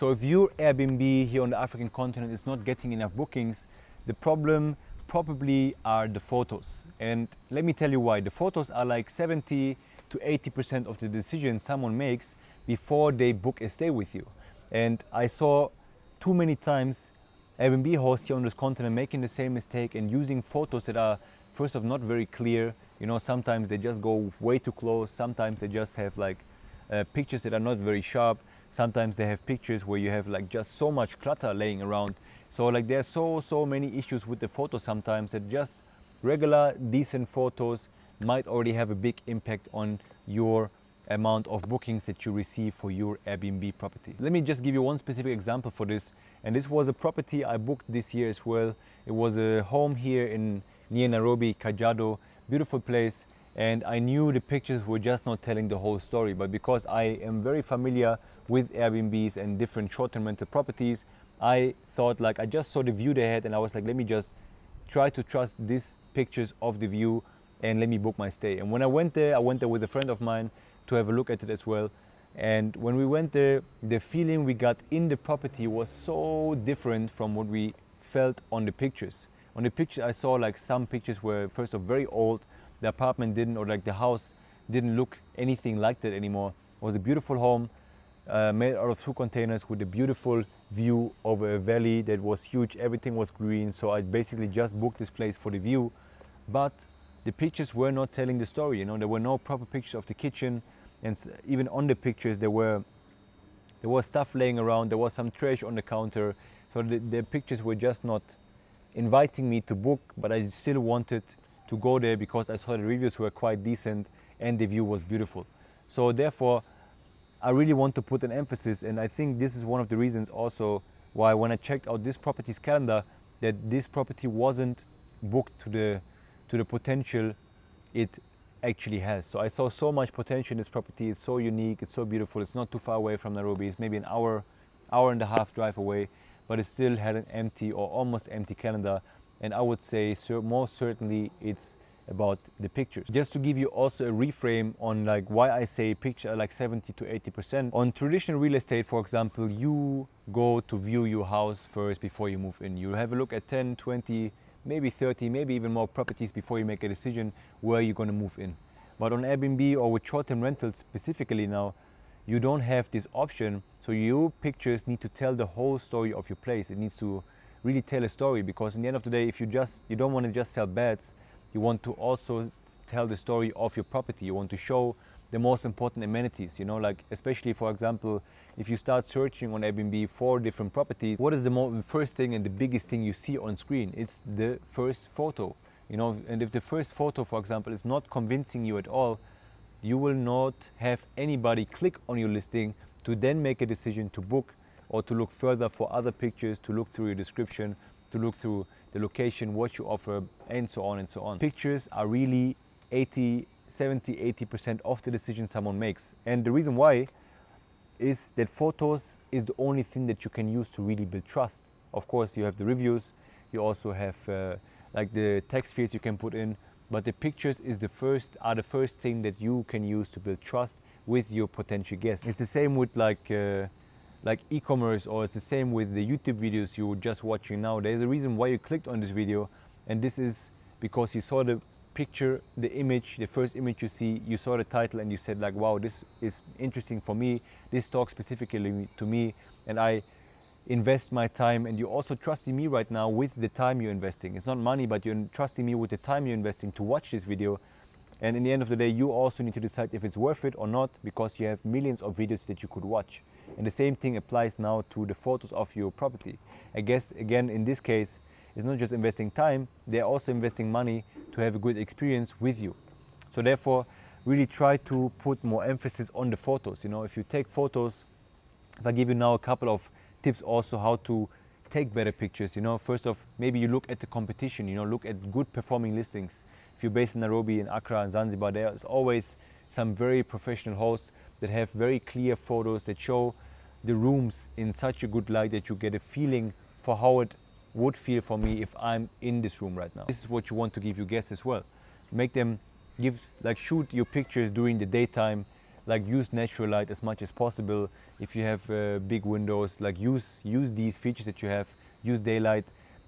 So if your Airbnb here on the African continent is not getting enough bookings, the problem probably are the photos. And let me tell you why. The photos are like 70 to 80% of the decision someone makes before they book a stay with you. And I saw too many times Airbnb hosts here on this continent making the same mistake and using photos that are first of not very clear. You know, sometimes they just go way too close. Sometimes they just have like pictures that are not very sharp. Sometimes they have pictures where you have like just so much clutter laying around. So like there's so many issues with the photos sometimes that just regular decent photos might already have a big impact on your amount of bookings that you receive for your Airbnb property. Let me just give you one specific example for this. And this was a property I booked this year as well. It was a home here in near Nairobi, Kajiado, beautiful place. And I knew the pictures were just not telling the whole story, but because I am very familiar with Airbnbs and different short-term rental properties, I thought like I just saw the view they had and I was like, let me just try to trust these pictures of the view and let me book my stay. And when I went there with a friend of mine to have a look at it as well. And when we went there, the feeling we got in the property was so different from what we felt on the pictures. On the picture, I saw like some pictures were first of very old. The apartment didn't, or like the house didn't look anything like that anymore. It was a beautiful home made out of 2 containers with a beautiful view over a valley that was huge. Everything was green. So I basically just booked this place for the view, but the pictures were not telling the story. You know, there were no proper pictures of the kitchen, and even on the pictures there was stuff laying around. There was some trash on the counter. So the pictures were just not inviting me to book, but I still wanted to go there because I saw the reviews were quite decent and the view was beautiful. So therefore, I really want to put an emphasis, and I think this is one of the reasons also why when I checked out this property's calendar, that this property wasn't booked to the potential it actually has. So I saw so much potential in this property. It's so unique, it's so beautiful. It's not too far away from Nairobi. It's maybe an hour and a half drive away, but it still had an empty or almost empty calendar. And I would say most certainly it's about the pictures. Just to give you also a reframe on like why I say picture like 70 to 80%. On traditional real estate, for example, you go to view your house first before you move in. You have a look at 10, 20, maybe 30, maybe even more properties before you make a decision where you're going to move in. But on Airbnb or with short-term rentals specifically now, you don't have this option. So your pictures need to tell the whole story of your place. It needs to really tell a story, because in the end of the day, if you don't want to just sell beds, you want to also tell the story of your property. You want to show the most important amenities, you know, like especially, for example, if you start searching on Airbnb for different properties, what is the first thing and the biggest thing you see on screen? It's the first photo, you know, and if the first photo, for example, is not convincing you at all, you will not have anybody click on your listing to then make a decision to book or to look further for other pictures, to look through your description, to look through the location, what you offer, and so on and so on. Pictures are really 70-80% of the decision someone makes. And the reason why is that photos is the only thing that you can use to really build trust. Of course, you have the reviews, you also have like the text fields you can put in, but the pictures is the first thing that you can use to build trust with your potential guests. It's the same with like e-commerce, or it's the same with the YouTube videos you're just watching now. There's a reason why you clicked on this video, and this is because you saw the picture, the image, the first image you see, you saw the title and you said like, wow, this is interesting for me, this talks specifically to me, and I invest my time. And you're also trusting me right now with the time you're investing. It's not money, but you're trusting me with the time you're investing to watch this video. And in the end of the day, you also need to decide if it's worth it or not, because you have millions of videos that you could watch. And the same thing applies now to the photos of your property. I guess, again, in this case, it's not just investing time, they're also investing money to have a good experience with you. So therefore, really try to put more emphasis on the photos. You know, if you take photos, if I give you now a couple of tips also how to take better pictures, you know, first off, maybe you look at the competition, you know, look at good performing listings. If you're based in Nairobi, in Accra, and Zanzibar, there's always some very professional hosts that have very clear photos that show the rooms in such a good light that you get a feeling for how it would feel for me if I'm in this room right now. This is what you want to give your guests as well. Make them shoot your pictures during the daytime, like use natural light as much as possible. If you have big windows, like use these features that you have, use daylight,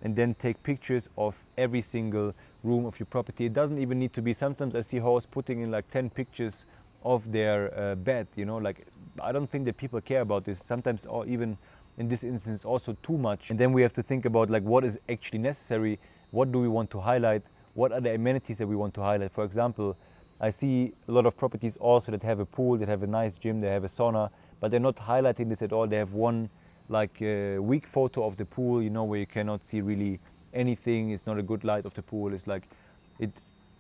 and then take pictures of every single room of your property. It doesn't even need to be, sometimes I see hosts putting in like 10 pictures of their bed, you know, like I don't think that people care about this. Sometimes, or even in this instance, also too much. And then we have to think about like what is actually necessary, what do we want to highlight, what are the amenities that we want to highlight. For example, I see a lot of properties also that have a pool, that have a nice gym, they have a sauna, but they're not highlighting this at all. They have one like weak photo of the pool, you know, where you cannot see really anything. It's not a good light of the pool. It's like, it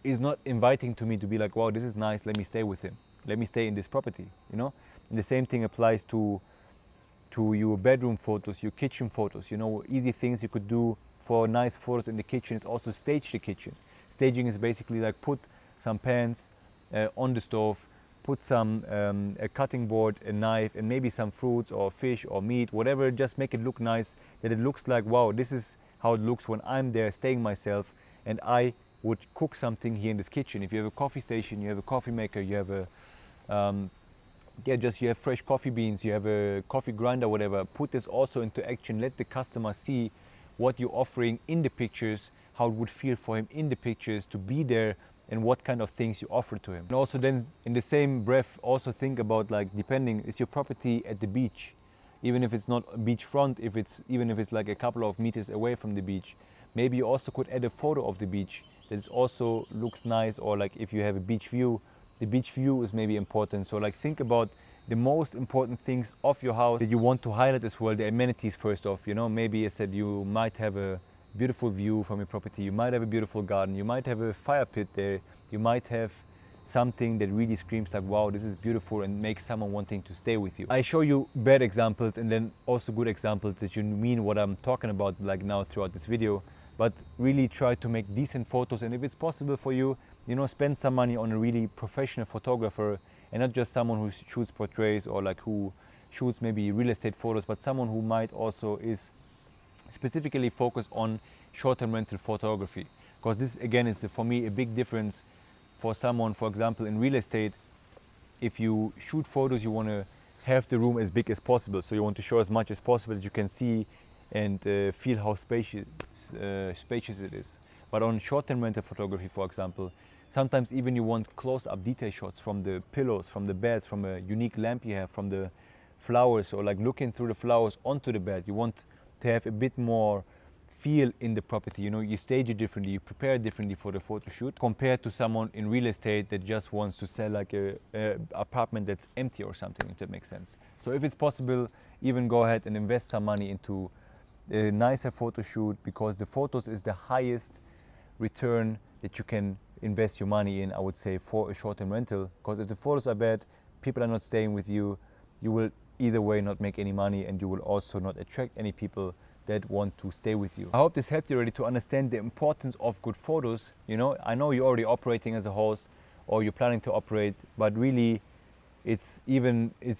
is not inviting to me to be like, wow, this is nice, let me stay with him, let me stay in this property, you know. And the same thing applies to your bedroom photos, your kitchen photos, you know. Easy things you could do for nice photos in the kitchen is also stage the kitchen. Staging is basically like put some pans on the stove, put some a cutting board, a knife, and maybe some fruits or fish or meat, whatever. Just make it look nice, that it looks like, wow, this is how it looks when I'm there staying myself and I would cook something here in this kitchen. If you have a coffee station, you have a coffee maker, you have a you have fresh coffee beans, you have a coffee grinder, whatever. Put this also into action. Let the customer see what you're offering in the pictures, how it would feel for him in the pictures to be there, and what kind of things you offer to him. And also then in the same breath, also think about, like, depending, is your property at the beach? Even if it's not a beachfront, even if it's like a couple of meters away from the beach, maybe you also could add a photo of the beach that also looks nice. Or like if you have a beach view, the beach view is maybe important. So like think about the most important things of your house that you want to highlight as well. The amenities first off, you know, maybe I said you might have a beautiful view from your property, you might have a beautiful garden, you might have a fire pit there, you might have something that really screams like, wow, this is beautiful, and makes someone wanting to stay with you. I show you bad examples and then also good examples that you mean what I'm talking about like now throughout this video. But really try to make decent photos, and if it's possible for you, you know, spend some money on a really professional photographer, and not just someone who shoots portraits or like who shoots maybe real estate photos, but someone who might also is specifically focused on short-term rental photography. Because this again is for me a big difference for someone, for example, in real estate. If you shoot photos, you want to have the room as big as possible, so you want to show as much as possible that you can see and feel how spacious it is. But on short-term rental photography, for example, sometimes even you want close-up detail shots from the pillows, from the beds, from a unique lamp you have, from the flowers, or like looking through the flowers onto the bed. You want to have a bit more feel in the property, you know. You stage it differently, you prepare it differently for the photo shoot, compared to someone in real estate that just wants to sell like a apartment that's empty or something, if that makes sense. So if it's possible, even go ahead and invest some money into a nicer photo shoot, because the photos is the highest return that you can invest your money in, I would say, for a short-term rental. Because if the photos are bad, people are not staying with you, you will either way not make any money, and you will also not attract any people that want to stay with you. I hope this helped you already to understand the importance of good photos. You know, I know you're already operating as a host, or you're planning to operate, but really it's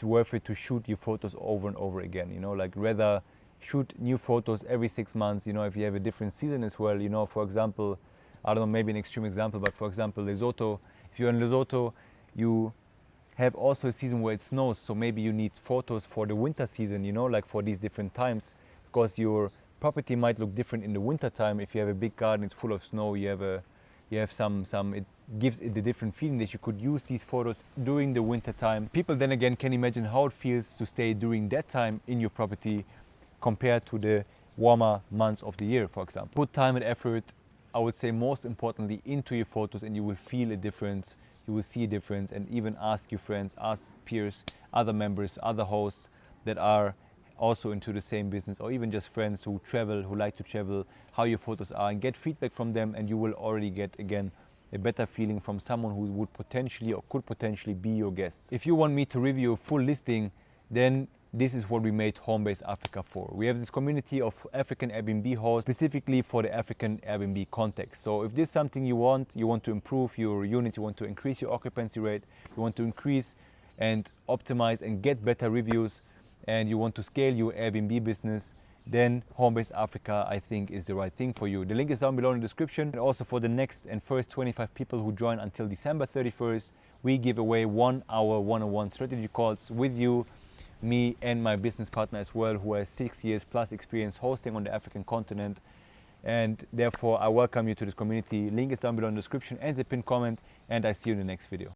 worth it to shoot your photos over and over again, you know, like rather shoot new photos every 6 months, you know, if you have a different season as well. You know, for example, I don't know, maybe an extreme example, but for example, Lesotho, if you're in Lesotho, you have also a season where it snows, so maybe you need photos for the winter season, you know, like for these different times, because your property might look different in the winter time. If you have a big garden, it's full of snow, you have some, it gives it a different feeling that you could use these photos during the winter time. People then again can imagine how it feels to stay during that time in your property compared to the warmer months of the year, for example. Put time and effort, I would say most importantly, into your photos, and you will feel a difference, you will see a difference. And even ask your friends, ask peers, other members, other hosts that are also into the same business, or even just friends who travel, who like to travel, how your photos are, and get feedback from them, and you will already get, again, a better feeling from someone who would potentially or could potentially be your guests. If you want me to review a full listing, then this is what we made Homebase Africa for. We have this community of African Airbnb hosts specifically for the African Airbnb context. So if this is something you want to improve your units, you want to increase your occupancy rate, you want to increase and optimize and get better reviews, and you want to scale your Airbnb business, then Homebase Africa, I think, is the right thing for you. The link is down below in the description. And also for the next and first 25 people who join until December 31st, we give away 1 hour one-on-one strategy calls with you, me and my business partner as well, who has 6 years plus experience hosting on the African continent. And therefore, I welcome you to this community. Link is down below in the description and the pinned comment, and I see you in the next video.